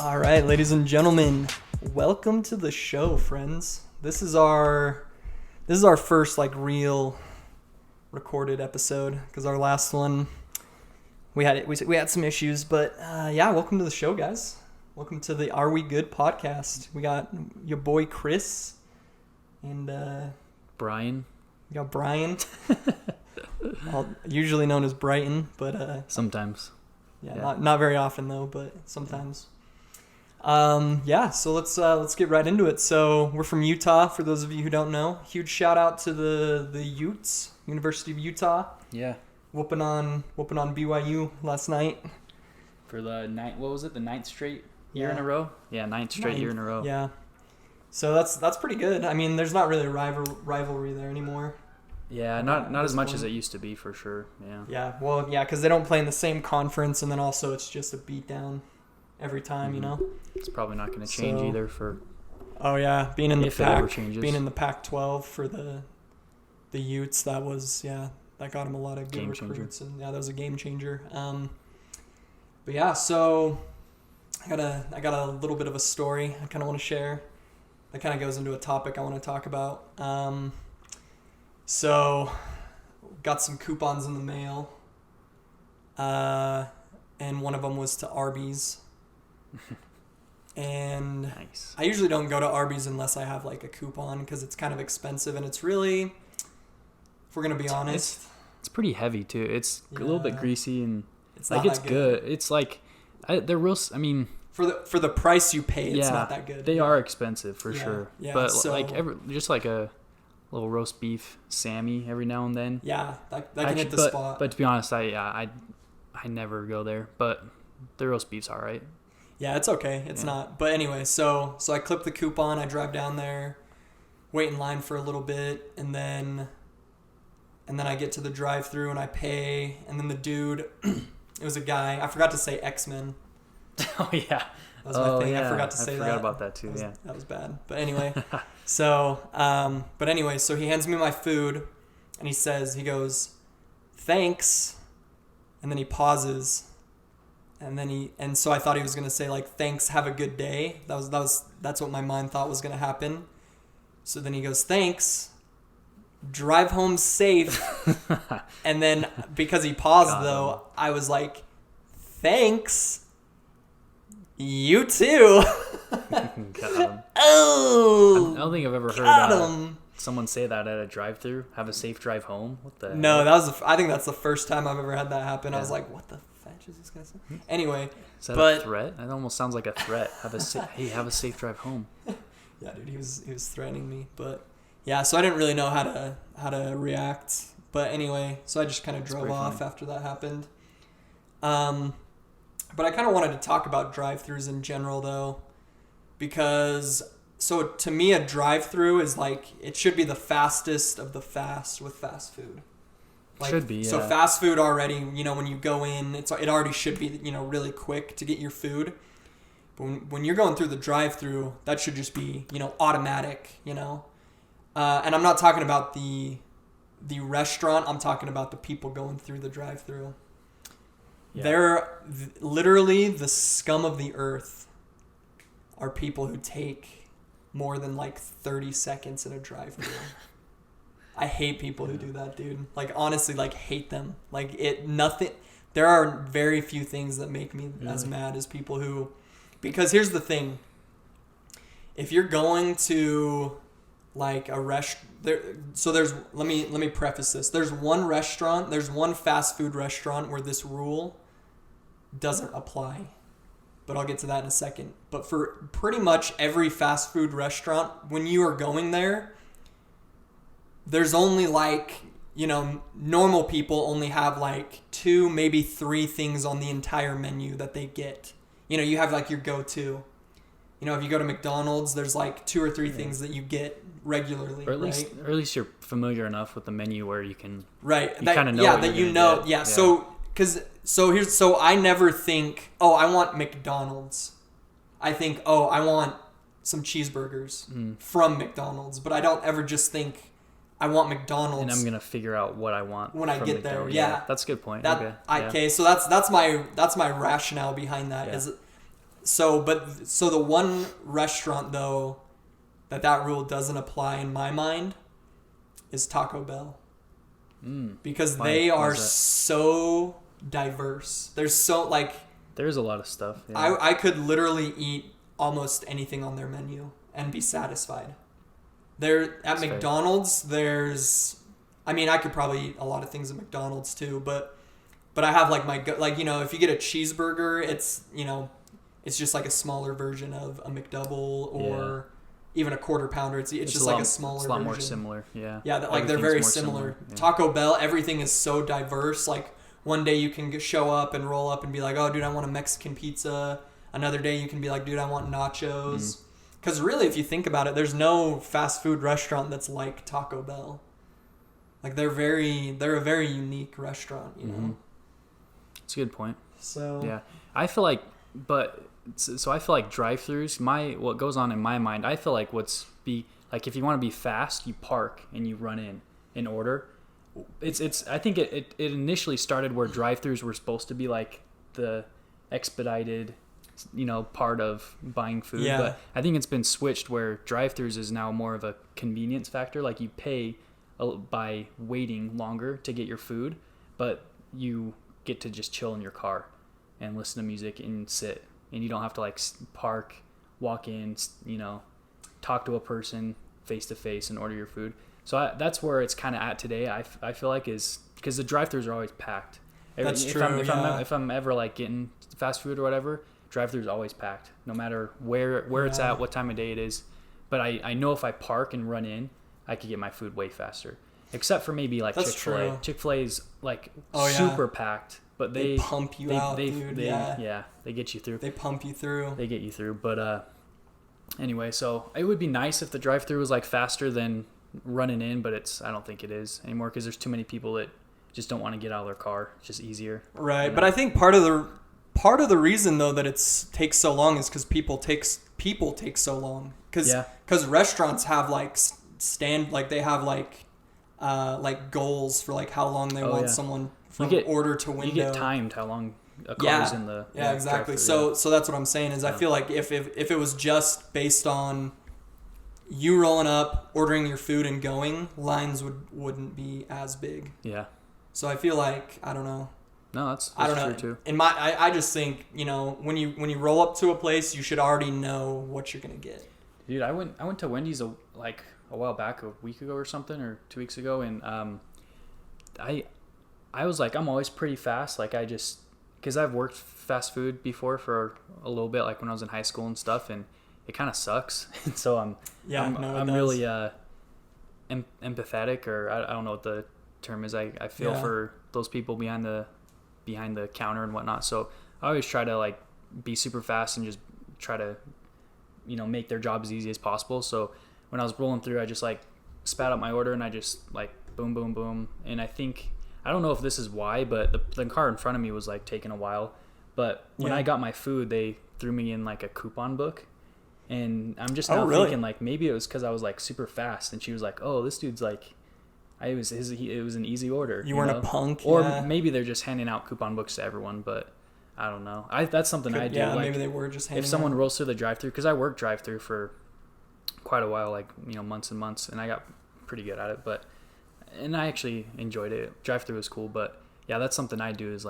All right, ladies and gentlemen, welcome to the show, friends. This is our first real recorded episode because our last one we had some issues, but welcome to the show, guys. Welcome to the Are We Good podcast. We got your boy Chris and Brian. We got Brian, usually known as Brighton, but sometimes. Yeah. Not very often though, but sometimes. So let's get right into it. So we're from Utah, for those of you who don't know. Huge shout out to the Utes, University of Utah. Yeah. Whooping on BYU last night. For the ninth straight year in a row? Yeah, ninth straight year in a row. Yeah. So that's pretty good. I mean, there's not really a rivalry there anymore. Yeah, not as much as it used to be, for sure. Yeah. Yeah, well, yeah, because they don't play in the same conference, and then also it's just a beatdown every time, you know? It's probably not going to change either for... Oh, yeah, being in the Pac-12 for the Utes, that got them a lot of good game recruits, changer. And that was a game changer. But yeah, so I got a little bit of a story I kind of want to share. That kind of goes into a topic I want to talk about. So, got some coupons in the mail, and one of them was to Arby's. And nice. I usually don't go to Arby's unless I have a coupon because it's kind of expensive, and it's really, if we're gonna be honest, it's pretty heavy too. It's a little bit greasy and it's good. It's they're real. I mean, for the price you pay, it's not that good. They are expensive for sure. Yeah, but so, just like a little roast beef Sammy every now and then. Yeah, that can hit the spot. But to be honest, I never go there. But the roast beef's all right. Yeah, it's okay. It's not. But anyway, so I clip the coupon. I drive down there, wait in line for a little bit, and then I get to the drive-thru and I pay. And then the dude, it was a guy. I forgot to say X-Men. Oh yeah. That was my thing. Yeah. I forgot to say that. I forgot about that too. That was bad. But anyway, so he hands me my food, and he goes, "Thanks," and then he pauses, and so I thought he was gonna say "Thanks, have a good day." That's what my mind thought was gonna happen. So then he goes, "Thanks, drive home safe," and then because he paused though, I was like, "Thanks. You too." Got him. Oh, I don't think I've ever heard someone say that at a drive-thru. Have a safe drive home. What the? No, I think that's the first time I've ever had that happen. Yeah. I was like, "What the fetch is this guy saying?" Anyway, is that a threat? That almost sounds like a threat. Have a safe drive home. Yeah, dude, he was threatening me, but yeah, so I didn't really know how to react. But anyway, so I just kind of drove off after that happened. But I kind of wanted to talk about drive-thrus in general, though, because so to me a drive-thru is it should be the fastest of the fast with fast food. Should be, yeah. So fast food already, when you go in, it already should be, really quick to get your food. But when you're going through the drive-thru, that should just be, automatic, And I'm not talking about the restaurant. I'm talking about the people going through the drive-thru. Yeah. They're literally the scum of the earth are people who take more than 30 seconds in a drive-thru. I hate people who do that, dude. Honestly, hate them. There are very few things that make me as mad as people who, because here's the thing. If you're going to a let me preface this. There's one fast food restaurant where this rule doesn't apply, but I'll get to that in a second. But for pretty much every fast food restaurant, when you are going there, there's only normal people only have 2, maybe 3 things on the entire menu that they get. You have your go-to. If you go to McDonald's, there's 2 or 3 things that you get regularly, or at least you're familiar enough with the menu where you can you kind of know get. Yeah. So I never think, oh, I want McDonald's. I think, oh, I want some cheeseburgers from McDonald's, but I don't ever just think I want McDonald's. And I'm gonna figure out what I want when I get McDonald's. there. Yeah, that's a good point. Okay, so that's my rationale behind that. Is So the one restaurant though that rule doesn't apply in my mind is Taco Bell. Because they are so diverse. There's so there's a lot of stuff. Yeah. I could literally eat almost anything on their menu and be satisfied. At That's McDonald's, fair. I could probably eat a lot of things at McDonald's too, but I have if you get a cheeseburger, it's just like a smaller version of a McDouble or even a quarter pounder. It's just like a smaller version. It's a lot more similar, yeah. Yeah, they're very similar. Yeah. Taco Bell, everything is so diverse. Like one day you can show up and roll up and be like, oh, dude, I want a Mexican pizza. Another day you can be like, dude, I want nachos. Because really, if you think about it, there's no fast food restaurant that's like Taco Bell. Like they're a very unique restaurant, you know. That's a good point. So yeah, I feel like, drive-thrus. What goes on in my mind, I feel like if you want to be fast, you park and you run in order. I think it initially started where drive-thrus were supposed to be like the expedited, part of buying food. Yeah. But I think it's been switched where drive-thrus is now more of a convenience factor. Like you pay by waiting longer to get your food, but you get to just chill in your car and listen to music and sit, and you don't have to park, walk in, talk to a person face to face and order your food. So that's where it's kind of at today. I feel like is because the drive-thrus are always packed. That's true. If I'm ever getting fast food or whatever, drive-thru is always packed, no matter where it's at, what time of day it is. But I know if I park and run in, I could get my food way faster. Except for maybe That's Chick-fil-A. True. Chick-fil-A is super packed, but they pump you out, dude. They get you through. They pump you through. They get you through. But anyway, so it would be nice if the drive-thru was faster than running in, but I don't think it is anymore because there's too many people that just don't want to get out of their car. It's just easier. Right, but I think part of the reason though that it takes so long is because people take so long because restaurants have they have goals for how long they want someone from order to window. You get timed how long a car's in the exactly. So that's what I'm saying is I feel like if it was just based on you rolling up, ordering your food and going, lines wouldn't be as big. Yeah. So I feel like I don't know. No, that's I don't know. True too. I just think when you roll up to a place, you should already know what you're gonna get. Dude, I went to Wendy's a while back, a week ago or something, or 2 weeks ago, and I was I'm always pretty fast. Because I've worked fast food before for a little bit, when I was in high school and stuff, and it kind of sucks. And so I'm really empathetic, or I don't know what the term is. I feel for those people behind the counter and whatnot. So I always try to be super fast and just try to make their job as easy as possible. So when I was rolling through, I just spat out my order and I just boom, boom, boom. And I don't know if this is why, but the car in front of me was taking a while. But when I got my food, they threw me in a coupon book. And I'm just now thinking maybe it was because I was super fast. And she was oh, this dude's it was an easy order. You weren't a punk. Or maybe they're just handing out coupon books to everyone, but I don't know. That's something I do. Yeah, maybe they were just handing if someone rolls through the drive-thru, because I worked drive-thru for quite a while, months and months, and I got pretty good at it. And I actually enjoyed it. Drive-thru was cool, but yeah, that's something I do is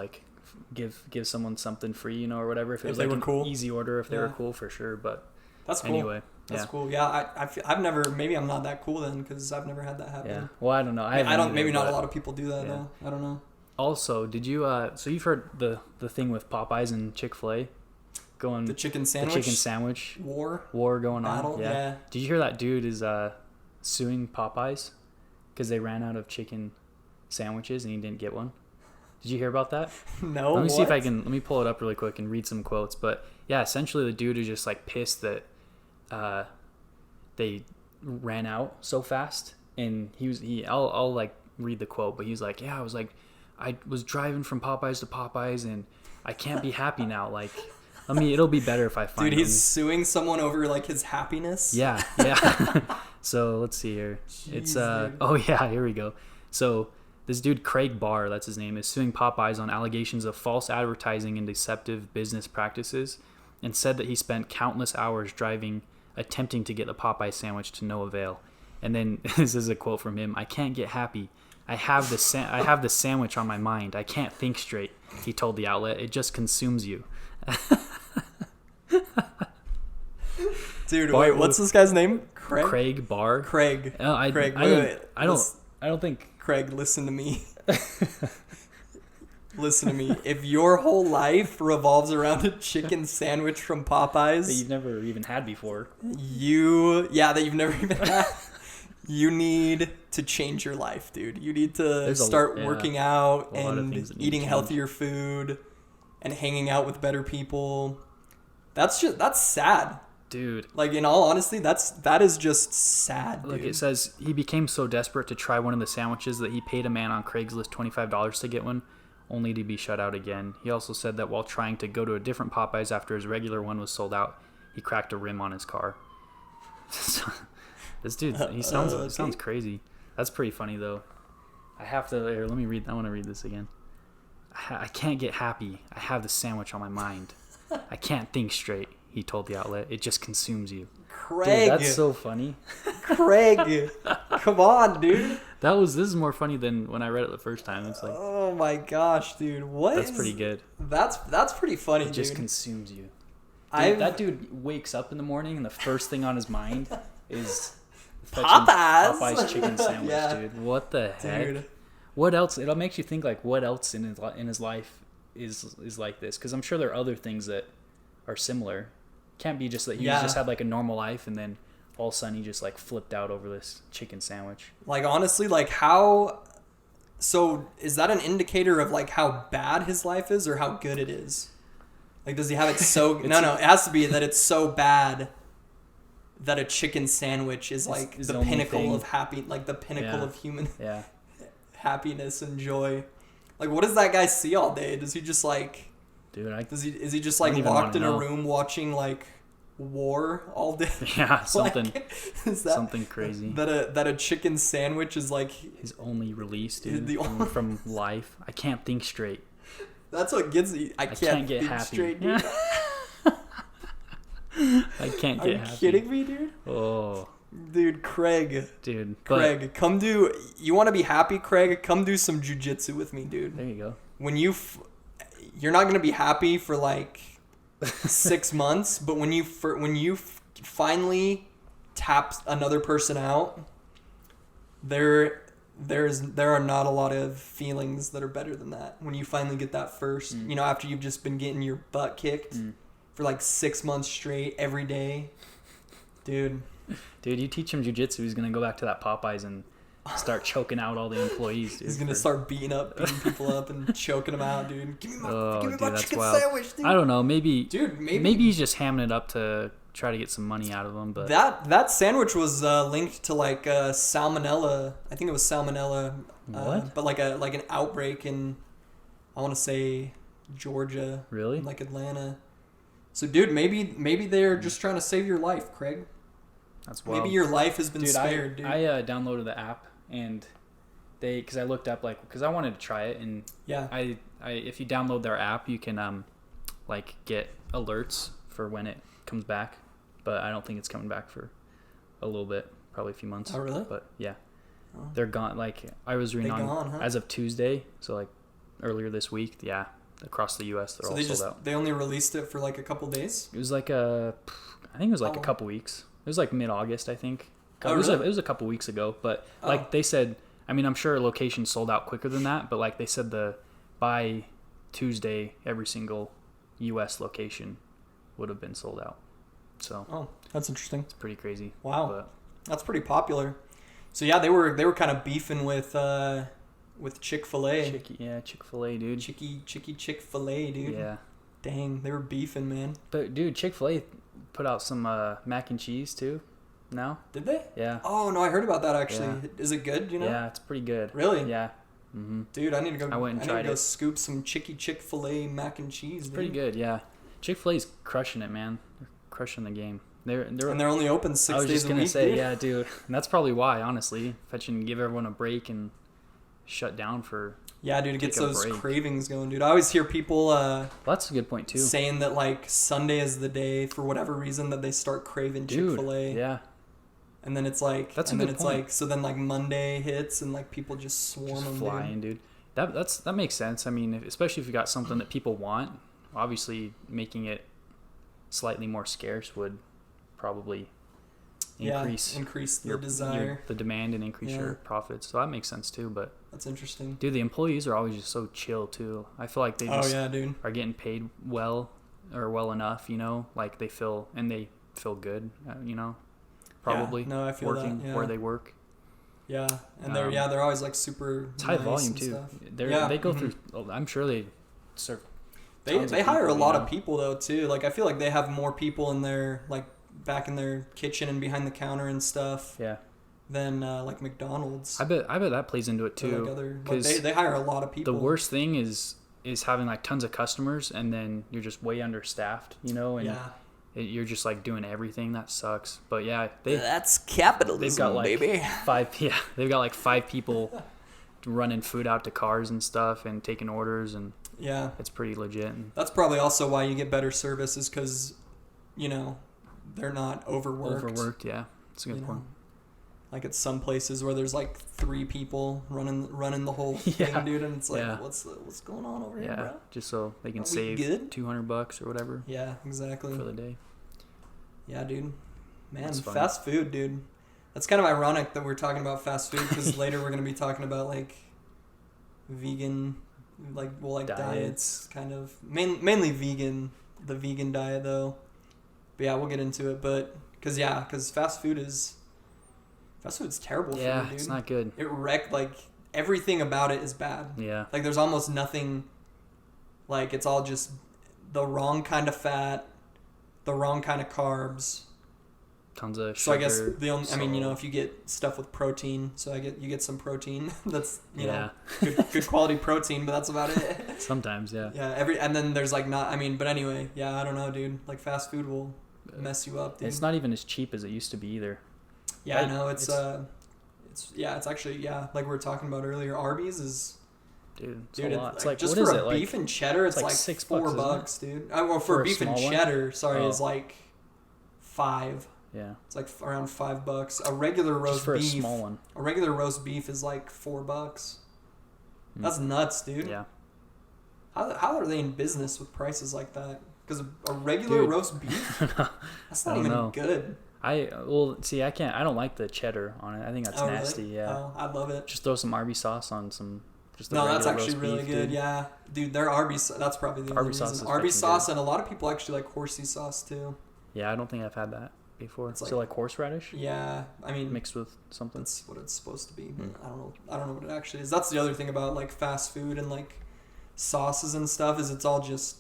give someone something free, or whatever. If it was an cool. easy order, if they were cool, for sure. But that's cool. Anyway, that's cool. Yeah, I've never. Maybe I'm not that cool then because I've never had that happen. Yeah. Well, I don't know. I don't. Maybe not a lot of people do that though. I don't know. Also, did you? So you've heard the thing with Popeyes and Chick-fil-A going the chicken sandwich war going battle? On. Yeah. Did you hear that dude is suing Popeyes because they ran out of chicken sandwiches and he didn't get one? Did you hear about that? No. Let me see if I can. Let me pull it up really quick and read some quotes. But yeah, essentially the dude is just pissed that they ran out so fast, and I'll read the quote, but he's I was driving from Popeyes to Popeyes and I can't be happy now. It'll be better if I find Dude, he's suing someone over his happiness. Yeah. So let's see here. Jeez, here we go. So this dude Craig Barr, that's his name, is suing Popeyes on allegations of false advertising and deceptive business practices. and said that he spent countless hours driving, attempting to get the Popeye sandwich to no avail. And then this is a quote from him: "I can't get happy. I have the sandwich on my mind. I can't think straight," he told the outlet. "It just consumes you." Dude, wait, what's this guy's name? Craig Barr. Craig. Craig. Wait. I don't think. Craig, listen to me. Listen to me. If your whole life revolves around a chicken sandwich from Popeyes That you've never even had before. that you've never even had, you need to change your life, dude. You need to start working out and eating healthier food and hanging out with better people. That's sad. Dude. Like, in all honesty, that is just sad, dude. Like, it says he became so desperate to try one of the sandwiches that he paid a man on Craigslist $25 to get one, only to be shut out again. He also said that while trying to go to a different Popeyes after his regular one was sold out, he cracked a rim on his car. This dude, he sounds crazy. That's pretty funny, though. Let me read. I want to read this again. I can't get happy. I have the sandwich on my mind. I can't think straight, he told the outlet. It just consumes you. Craig. Dude, that's so funny. Craig. Come on, dude. This is more funny than when I read it the first time. It's like, oh my gosh, dude. That's pretty good. That's pretty funny, It dude. just consumes you. Dude, that dude wakes up in the morning and the first thing on his mind is Popeye's chicken sandwich, Yeah. dude. What the heck? Dude. What else? It makes you think, like, what else in his life is like this? Because I'm sure there are other things that are similar. Can't be just that he just had like a normal life and then all of a sudden he just like flipped out over this chicken sandwich. Like, honestly, like, how... So, is that an indicator of, like, how bad his life is or how good it is? Like, does he have it so... No, it has to be that it's so bad that a chicken sandwich is, like, the pinnacle of the pinnacle of human happiness and joy. Like, what does that guy see all day? Does he just, like... Dude, is he just, like, locked in a room watching, like, war all day? Yeah, something. Like, is that, something crazy. That a chicken sandwich is, like... His only release, dude, from life. I can't think straight. That's what gets me. I can't get think happy. Straight, dude. I can't get happy. Are you kidding me, dude? Oh. Dude, Craig. Dude. Craig, come do... You want to be happy, Craig? Come do some jujitsu with me, dude. There you go. When you're not going to be happy for, like, 6 months, but when you finally tap another person out, there are not a lot of feelings that are better than that. When you finally get that first, after you've just been getting your butt kicked for like 6 months straight every day, dude. Dude, you teach him jiu-jitsu, he's gonna go back to that Popeyes and start choking out all the employees, dude. He's gonna start beating people up and choking them out, dude. Give me my chicken sandwich, dude. I don't know, maybe he's just hamming it up to try to get some money out of them. But that sandwich was linked to like salmonella. I think it was salmonella. What? But like an outbreak in, I want to say, Georgia. Really? Like Atlanta. So, dude, maybe they're just trying to save your life, Craig. That's wild. Maybe your life has been spared, dude. I downloaded the app and because I looked up because I wanted to try it, and I if you download their app you can like get alerts for when it comes back, but I don't think it's coming back for a little bit, probably a few months. Oh, really? But yeah, they're gone. Like I was reading as of Tuesday, so like earlier this week, across the U.S. they're all sold out. They only released it for like a couple days. It was like I think it was like a couple weeks. It was like mid-August, I think. Oh, really? It was a couple weeks ago, but like they said, I mean, I'm sure locations sold out quicker than that, but like they said by Tuesday, every single U.S. location would have been sold out. So that's interesting. It's pretty crazy. Wow, but that's pretty popular. So yeah, they were kind of beefing with Chick-fil-A. Chick-fil-A, dude. Chick-fil-A, dude. Yeah. Dang, they were beefing, man. But dude, Chick-fil-A put out some mac and cheese too. Now? Did they? Yeah. Oh no, I heard about that actually. Yeah. Is it good? Do you know? Yeah, it's pretty good. Really? Yeah. Mm-hmm. Dude, I need to go. I went and tried it. Scoop some Chick-fil-A mac and cheese. It's pretty good. Yeah. Chick-fil-A's crushing it, man. They're crushing the game. They're only open 6 days a week. I was just gonna say, yeah, dude. And that's probably why, honestly, if I can give everyone a break and shut down for Yeah, dude, it take gets a those break. cravings going, dude. I always hear people Well, that's a good point too. saying that like Sunday is the day for whatever reason that they start craving Chick-fil-A. Yeah, And then it's like, that's a and then good it's point. like, so then like Monday hits and like people just swarm Just them, flying, dude. That makes sense. I mean, especially if you got something that people want, obviously making it slightly more scarce would probably increase the desire. the demand and increase Yeah. your profits. So that makes sense too. But That's interesting. dude, the employees are always just so chill too. I feel like they just Oh yeah, dude. are getting paid well or well enough, you know, like they feel good, you know, probably Yeah, no, I feel working that, yeah. where they work. Yeah, and they're always like super. It's high nice volume and too. Stuff. They go through. I'm sure they serve. tons They of hire a people, lot you know? of people though too. Like I feel like they have more people in their like back in their kitchen and behind the counter and stuff Yeah, than like McDonald's. I bet that plays into it Or, too. like other, like, 'cause they hire a lot of people. the worst thing is having like tons of customers and then you're just way understaffed, you know, and Yeah. you're just like doing everything. That sucks. But yeah, That's capitalism, they've got like baby. they've got like 5 people running food out to cars and stuff and taking orders, and Yeah. it's pretty legit. And That's probably also why you get better service is because, you know, they're not overworked. Yeah, it's a good you know? point. Like at some places where there's like 3 people running the whole thing, Yeah. dude, and it's like, Yeah. what's going on over here, Yeah, bro? just so they can Are we save good? $200 or whatever Yeah, exactly. for the day. Yeah, dude. Man, That's fun. fast food, dude. That's kind of ironic that we're talking about fast food because later we're gonna be talking about like vegan, like diets, kind of mainly vegan, the vegan diet though. But yeah, we'll get into it. But because fast food's terrible for you, Yeah, dude. it's not good. It wrecked like everything about it is bad. Yeah, Like there's almost nothing. Like it's all just the wrong kind of fat, the wrong kind of carbs. tons of sugar. So I guess the only, I mean, you know, salt. if you get stuff with protein, so you get some protein. That's you know Yeah. good quality protein, but that's about it. Sometimes, yeah. Yeah, and then there's like not. I mean, but anyway, yeah, I don't know, dude. Like fast food will mess you up, dude. It's not even as cheap as it used to be either. Yeah, I know. It's actually like we were talking about earlier. Arby's is. Dude, it's Dude, a lot. It's like, just what for is a it? beef and cheddar, it's like like $6, $4, dude. Well, for For a beef and small one? cheddar, sorry, Oh. is like $5. Yeah. It's like around $5. A regular roast Just for beef. a small one. A regular roast beef is like $4. That's nuts, dude. Yeah. How are they in business with prices like that? Because a regular Dude. roast beef, that's I not don't even know. good. I don't like the cheddar on it. I think that's Oh, nasty. really? Yeah. Oh, I love it. Just throw some Arby's sauce on some. Just the No, that's regular actually roast really beef, good. dude. Yeah, dude, their Arby's. That's probably the only Arby's sauce reason. is Arby's freaking sauce, good. and a lot of people actually like horsey sauce too. Yeah, I don't think I've had that before. It's So like horseradish Yeah, I mean, mixed with something. that's what it's supposed to be. But I don't know what it actually is. That's the other thing about like fast food and like sauces and stuff is it's all just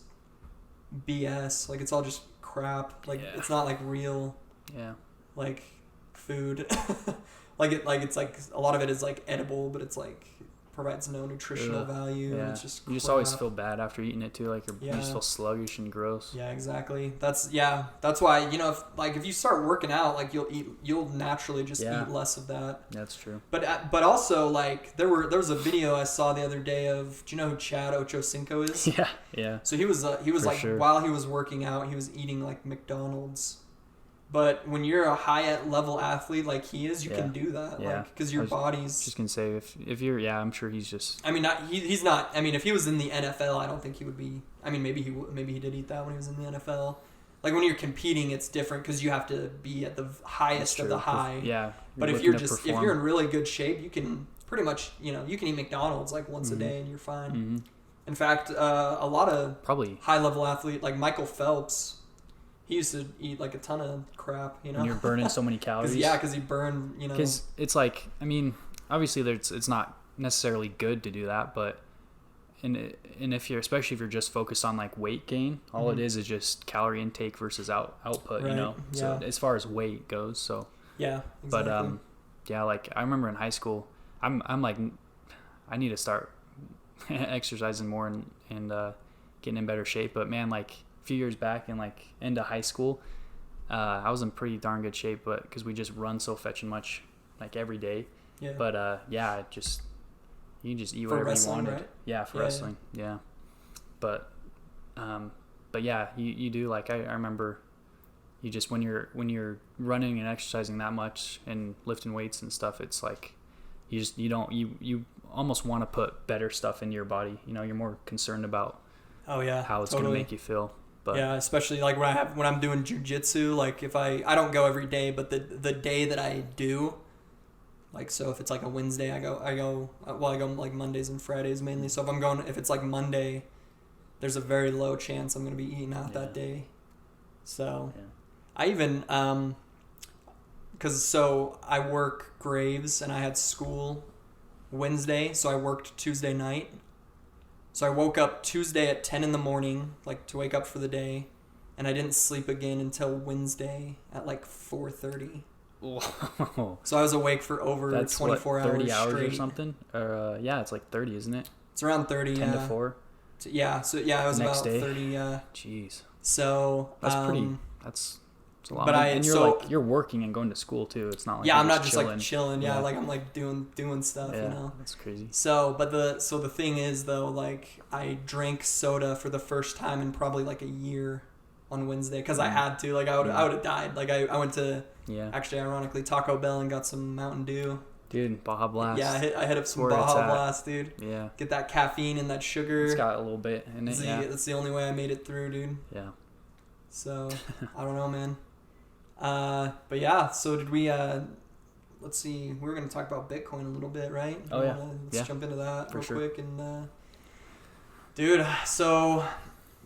BS. Like it's all just crap. Like Yeah. it's not like real Yeah. like food. it's like a lot of it is like edible, but it's like provides no nutritional Ugh. value. And Yeah. it's just You just always crap. feel bad after eating it too. Like you just Yeah. feel sluggish and gross. Yeah, exactly. That's why, you know, if you start working out, like you'll naturally just Yeah. eat less of that. That's true. But also like there was a video I saw the other day of, do you know who Chad Ochocinco is? Yeah. Yeah. So he was For like sure. while he was working out, he was eating like McDonald's. But when you're a high level athlete like he is, you Yeah. can do that, Yeah. like because your body's. Just gonna say if you're I'm sure he's just I mean, he's not. I mean, if he was in the NFL, I don't think he would be. I mean, maybe he did eat that when he was in the NFL. Like when you're competing, it's different because you have to be at the highest of the high. Yeah. But if if you're in really good shape, you can pretty much, you know, you can eat McDonald's like once a day and you're fine. Mm-hmm. In fact, a lot of Probably high level athlete like Michael Phelps, he used to eat like a ton of crap, you know. when you're burning so many calories. Because he burned, you know. Because it's like, I mean, obviously it's not necessarily good to do that, but and if you're, especially if you're just focused on like weight gain, all it is just calorie intake versus output, Right, you know. So yeah. as far as weight goes, so Yeah, exactly. but yeah, like I remember in high school, I'm like I need to start exercising more and getting in better shape. But man, like a few years back and like into high school, I was in pretty darn good shape, but because we just run so fetching much like every day. Yeah. But yeah, just you can just eat For whatever you wrestling, wanted. right? Yeah, for Yeah, wrestling. Yeah. But yeah, you do, like, I remember you just, when you're running and exercising that much and lifting weights and stuff, it's like you almost want to put better stuff into your body. You know, you're more concerned about Oh yeah, how it's totally. going to make you feel. But yeah, especially like when I'm doing jujitsu, like if I don't go every day, but the day that I do, like, so if it's like a Wednesday, I go like Mondays and Fridays mainly. So if it's like Monday, there's a very low chance I'm going to be eating out that day. So yeah. I even so I work Graves and I had school Wednesday, so I worked Tuesday night. So I woke up Tuesday at 10 in the morning, like, to wake up for the day, and I didn't sleep again until Wednesday at like 4:30. Whoa. So I was awake for over That's 24 what, 30 hours hours straight. or something? Or yeah, it's like 30, isn't it? It's around 30, 10 to 4. Yeah, so yeah, it was Next about day? 30, yeah. Jeez. So That's pretty. That's a lot. But and you're working and going to school too. It's not like yeah, you're I'm not just chilling. like chilling. Yeah, Yeah. like I'm like doing stuff, Yeah, you know. that's crazy. So the thing is though, like, I drank soda for the first time in probably like a year on Wednesday because I had to. Like I would have died. Like I went to actually ironically Taco Bell and got some Mountain Dew. Dude, Baja Blast. Yeah, I hit up some Where Baja Blast, dude. Yeah. Get that caffeine and that sugar. It's got a little bit in it. That's the only way I made it through, dude. Yeah. So I don't know, man. But yeah, so did we let's see, we were going to talk about Bitcoin a little bit, right? Let's jump into that real quick. And dude, so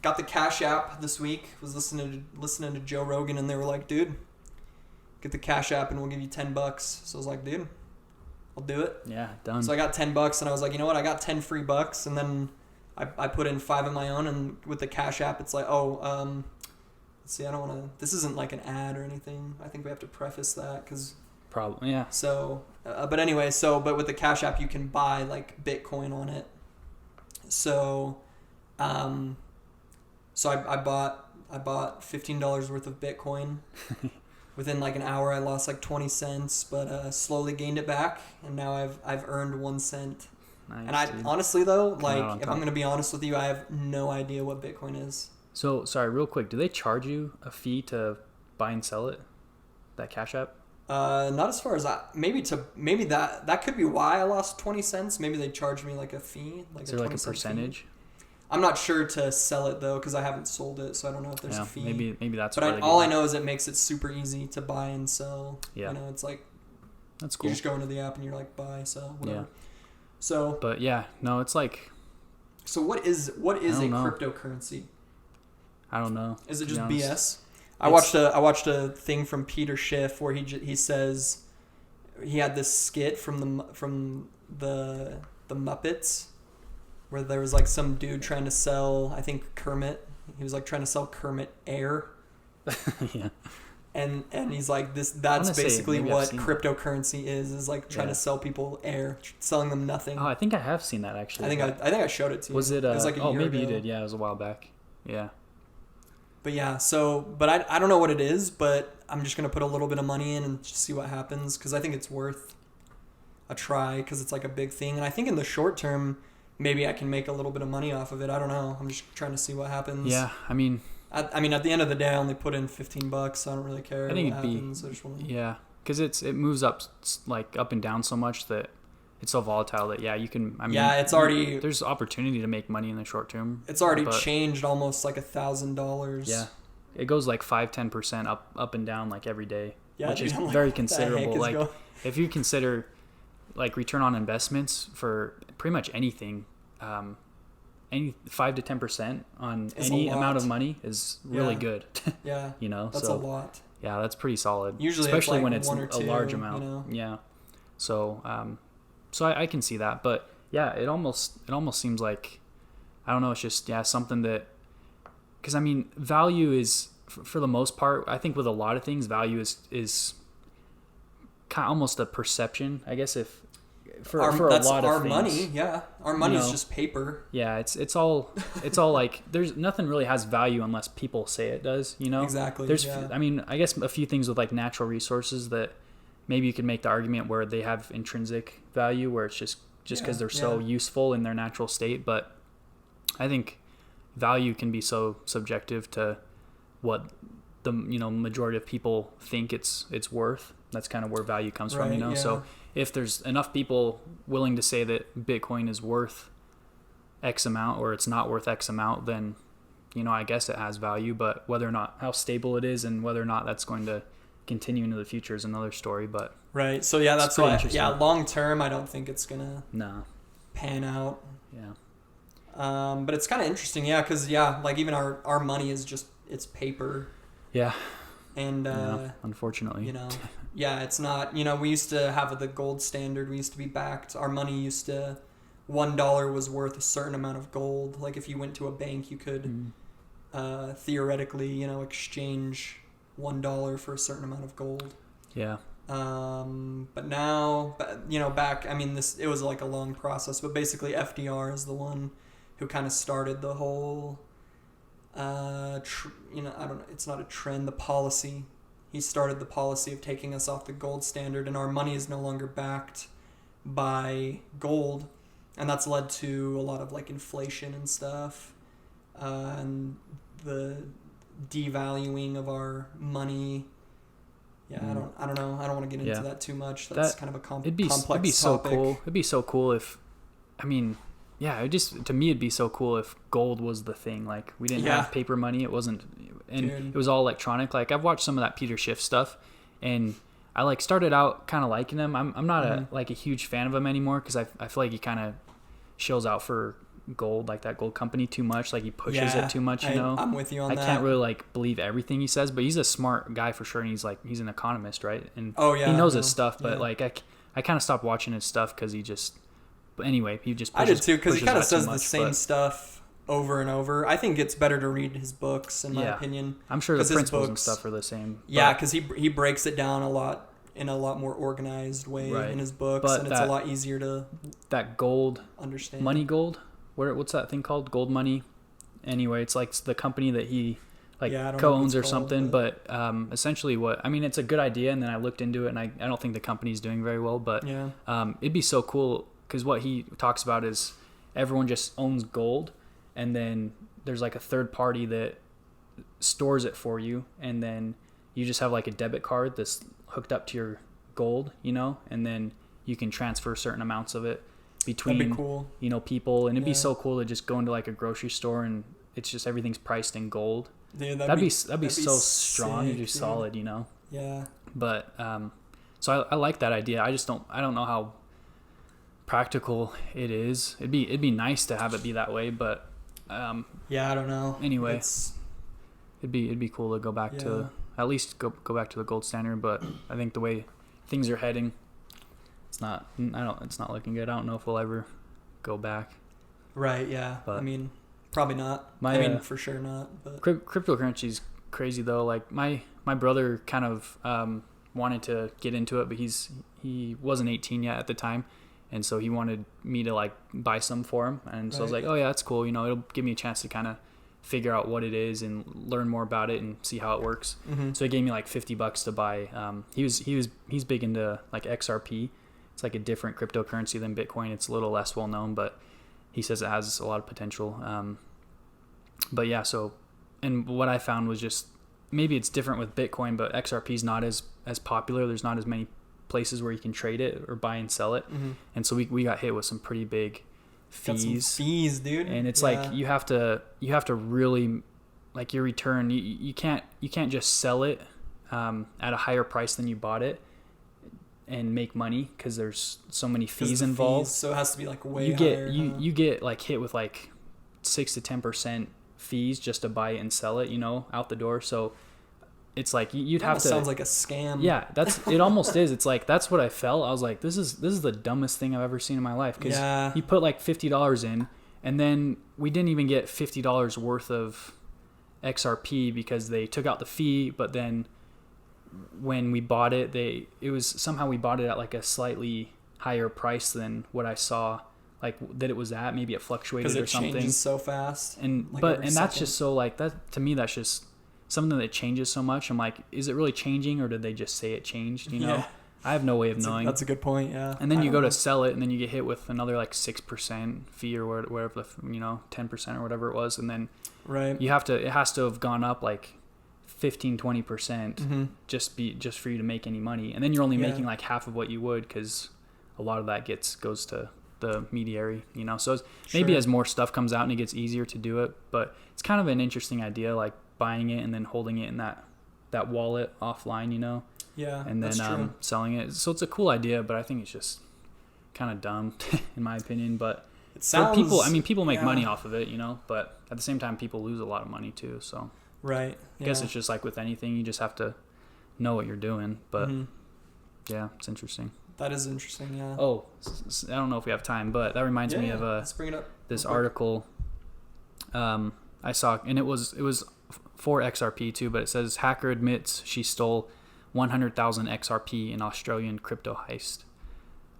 got the Cash App this week. Was listening to Joe Rogan, and they were like, dude, get the Cash App and we'll give you $10. So I was like, dude, I'll do it. Yeah, done. So I got $10 and I was like, you know what, I got 10 free bucks, and then I put in 5 of my own, and with the Cash App it's like, let's see, I don't want to, this isn't like an ad or anything. I think we have to preface that because probably, yeah. So but anyway, but with the Cash App you can buy like Bitcoin on it. So so I bought $15 worth of Bitcoin. Within like an hour I lost like 20 cents, but slowly gained it back, and now I've earned 1 cent. Nice, and I dude. honestly though, like, if I'm gonna be honest with you, I have no idea what Bitcoin is. So sorry, real quick, do they charge you a fee to buy and sell it? That Cash App? Not as far as maybe that could be why I lost 20 cents. Maybe they charged me like a fee, like is there like a percentage? Fee. I'm not sure to sell it though, because I haven't sold it, so I don't know if there's a fee. Maybe that's. But all I know is it makes it super easy to buy and sell. Yeah. You know, it's like, that's cool. You just go into the app and you're like, buy, sell, whatever. Yeah. So. But yeah, no, it's like. So what is a cryptocurrency? I don't know. Is it just BS? I watched a thing from Peter Schiff where he says he had this skit from the Muppets, where there was like some dude trying to sell, I think Kermit. He was like trying to sell Kermit air. Yeah. And he's like, that's basically what cryptocurrency is like trying to sell people air, selling them nothing. Oh, I think I have seen that actually. I think I showed it to you. Was it? It was like a year maybe ago. you did. Yeah, it was a while back. Yeah. But yeah, but I don't know what it is, but I'm just gonna put a little bit of money in and just see what happens, because I think it's worth a try, because it's like a big thing, and I think in the short term maybe I can make a little bit of money off of it. I don't know. I'm just trying to see what happens. Yeah, I mean, at the end of the day, I only put in $15, so I don't really care. I think it'd happens. Yeah, because it moves up and down so much that it's so volatile that you can. I mean, it's already there's opportunity to make money in the short term. It's already changed almost like $1,000. Yeah, it goes like 5-10% up and down like every day, which is like, very considerable. Like going? If you consider like return on investments for pretty much anything, any 5 to 10% on any amount of money is really good. Yeah, you know, that's a lot. Yeah, that's pretty solid. Usually, especially it's like when it's one or two, a large amount. You know? Yeah, so I can see that, but yeah, it almost seems like, I don't know. It's just something that, because I mean, value is for the most part, I think with a lot of things, value is kind of almost a perception, I guess. If for a lot of things, money, our money is just paper. Yeah, it's all like, there's nothing really has value unless people say it does. You know, exactly. I mean, I guess a few things with like natural resources that maybe you could make the argument where they have intrinsic value, where it's just just because they're so useful in their natural state. But I think value can be so subjective to what the majority of people think it's worth. That's kind of where value comes from, Yeah. So if there's enough people willing to say that Bitcoin is worth X amount or it's not worth X amount, then I guess it has value. But whether or not how stable it is and whether or not that's going to continue into the future is another story. But right, so that's why long term I don't think it's gonna pan out. But it's kind of interesting, because like even our money is just it's paper. And unfortunately, it's not. We used to have the gold standard. We used to be backed. Our money used to $1 was worth a certain amount of gold. Like if you went to a bank, you could theoretically exchange $1 for a certain amount of gold. But now, back, it was like a long process, but basically FDR is the one who kind of started the whole, I don't know, it's not a trend, the policy. He started the policy of taking us off the gold standard, and our money is no longer backed by gold, and that's led to a lot of like inflation and stuff, and the devaluing of our money. I don't know. I don't want to get into that too much. That's kind of a complex topic. It'd be so cool. It'd be so cool if, to me, it'd be so cool if gold was the thing. Like we didn't have paper money. It wasn't, and it was all electronic. Like I've watched some of that Peter Schiff stuff, and I like started out kind of liking him. I'm not a huge fan of him anymore because I feel like he kind of shills out for gold, like that gold company too much. Like he pushes it too much. I'm with you on that. I can't really like believe everything he says, but he's a smart guy for sure, and he's an economist, right? And he knows his stuff. But like I kind of stopped watching his stuff because he just. But anyway, he just. I did too because he kind of says the same stuff over and over. I think it's better to read his books, in my opinion. I'm sure the principles and stuff are the same. Yeah, because he breaks it down in a lot more organized way in his books, and it's a lot easier to gold understand. Money gold. What's that thing called? Gold money. Anyway, it's like the company that he co-owns or something. But essentially, it's a good idea. And then I looked into it, and I don't think the company's doing very well. But it'd be so cool because what he talks about is everyone just owns gold, and then there's like a third party that stores it for you, and then you just have like a debit card that's hooked up to your gold, and then you can transfer certain amounts of it between people, and it'd be so cool to just go into like a grocery store and it's just everything's priced in gold. Dude, that'd be so strong and just solid, But so I like that idea. I don't know how practical it is. It'd be nice to have it be that way, but I don't know. Anyway, it'd be cool to go back to at least go back to the gold standard, but I think the way things are heading, it's not looking good. I don't know if we'll ever go back. Right, yeah. But probably not. For sure not. But cryptocurrency's crazy though. Like my brother kind of wanted to get into it, but he wasn't 18 yet at the time, and so he wanted me to like buy some for him, and so I was like, oh yeah, that's cool. It'll give me a chance to kind of figure out what it is and learn more about it and see how it works. So he gave me like $50 to buy. He's big into like XRP. It's like a different cryptocurrency than Bitcoin. It's a little less well known, but he says it has a lot of potential. But yeah, so, and what I found was just, maybe it's different with Bitcoin, but XRP is not as popular. There's not as many places where you can trade it or buy and sell it. And so we got hit with some pretty big fees. Got some fees, dude. And it's like, you have to really, like your return, you can't just sell it at a higher price than you bought it and make money because there's so many fees involved. So it has to be like way higher. You get like hit with like 6 to 10% fees just to buy it and sell it, out the door. So it's like you'd have to. Sounds like a scam. Yeah, it almost is. It's like that's what I felt. I was like, this is the dumbest thing I've ever seen in my life because you put like $50 in, and then we didn't even get $50 worth of XRP because they took out the fee, but then when we bought it, we bought it at like a slightly higher price than what I saw like that it was at. Maybe it fluctuated or something. Changes so fast. And that's just so like that to me. That's just something that changes so much. I'm like, is it really changing, or did they just say it changed? You know? I have no way of knowing. That's a good point. Yeah. And then you go to sell it, and then you get hit with another like 6% fee or whatever, 10% or whatever it was, and then right. it has to have gone up like 15-20% Mm-hmm. just for you to make any money, and then you're only making like half of what you would, because a lot of that goes to the mediary, so maybe as more stuff comes out and it gets easier to do it, but it's kind of an interesting idea, like buying it and then holding it in that wallet offline, yeah, and then selling it. So it's a cool idea, but I think it's just kind of dumb in my opinion. But it sounds, for people make money off of it, but at the same time people lose a lot of money too, so right. I guess it's just like with anything, you just have to know what you're doing. But yeah, it's interesting. That is interesting, yeah. Oh, I don't know if we have time, but that reminds me of let's bring it up this article I saw, and it was for XRP too, but it says hacker admits she stole 100,000 XRP in Australian crypto heist.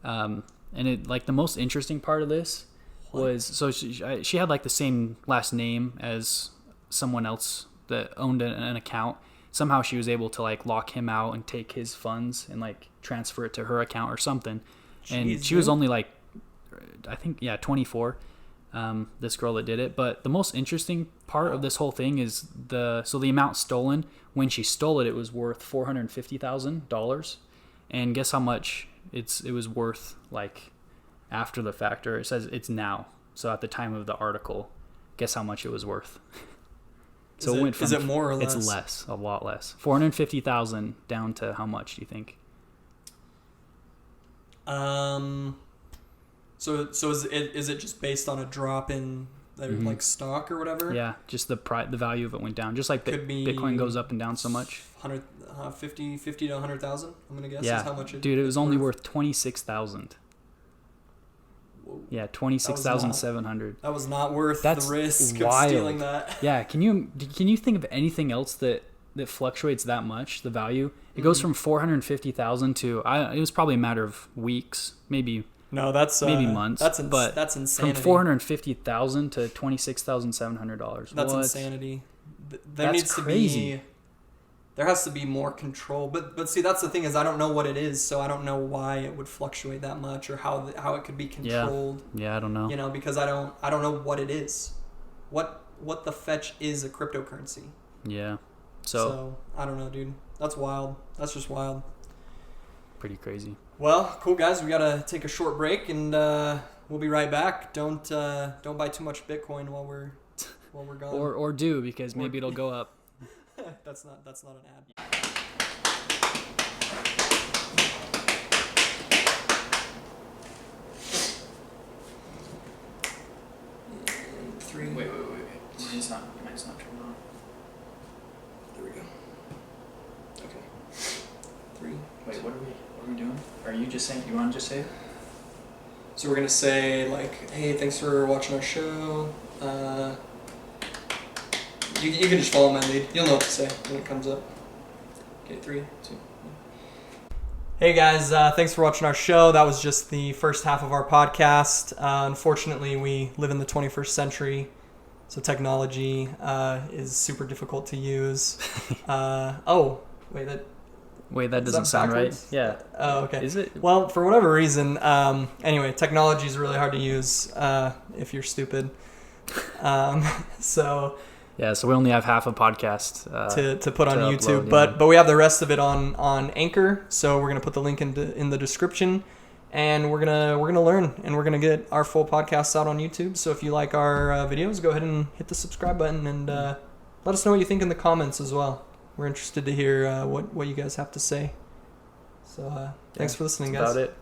And it, like, the most interesting part of this was, so she had like the same last name as someone else that owned an account. Somehow she was able to like lock him out and take his funds and like transfer it to her account or something. And she was only like, I think, 24. This girl that did it. But the most interesting part of this whole thing is the amount stolen. When she stole it, it was worth $450,000. And guess how much it was worth, like, after the fact? Or it says it's now. So at the time of the article, guess how much it was worth? So it went from, is it more or less? It's less, a lot less. 450,000 down to how much do you think? So is it just based on a drop in like stock or whatever? Yeah, just the value of it went down. Just like Bitcoin goes up and down so much. 50 to 100,000. I'm gonna guess. Yeah, is how much dude, it was only worth 26,000. Yeah, 26,700. That was not worth That's the risk wild. of stealing that. Yeah, can you think of anything else that fluctuates that much, the value? It goes from 450,000 to it was probably a matter of weeks, maybe. No, that's maybe months. That's insanity. From 450,000 to $26,700. That's insanity. That's crazy. There has to be more control, but see, that's the thing, is I don't know what it is, so I don't know why it would fluctuate that much or how it could be controlled. Yeah, I don't know. Because I don't know what it is. What the fetch is a cryptocurrency? Yeah. So I don't know, dude. That's wild. That's just wild. Pretty crazy. Well, cool, guys. We gotta take a short break, and we'll be right back. Don't buy too much Bitcoin while we're gone. Or do, because maybe it'll go up. That's not an ad. 3. Wait. Mine's not turned on. There we go. Okay. 3. Wait, what are we doing? Are you just saying? You want to just say it? So we're gonna say, like, hey, thanks for watching our show. You can just follow my lead. You'll know what to say when it comes up. Okay, 3, 2, 1. Hey guys, thanks for watching our show. That was just the first half of our podcast. Unfortunately, we live in the 21st century, so technology is super difficult to use. Wait, that doesn't sound right. Yeah. Oh, okay. Is it? Well, for whatever reason, anyway, technology is really hard to use if you're stupid. So we only have half a podcast to put on YouTube, upload, but we have the rest of it on Anchor. So we're gonna put the link in the description, and we're gonna learn, and we're gonna get our full podcasts out on YouTube. So if you like our videos, go ahead and hit the subscribe button, and let us know what you think in the comments as well. We're interested to hear what you guys have to say. So thanks for listening, guys. That's about it.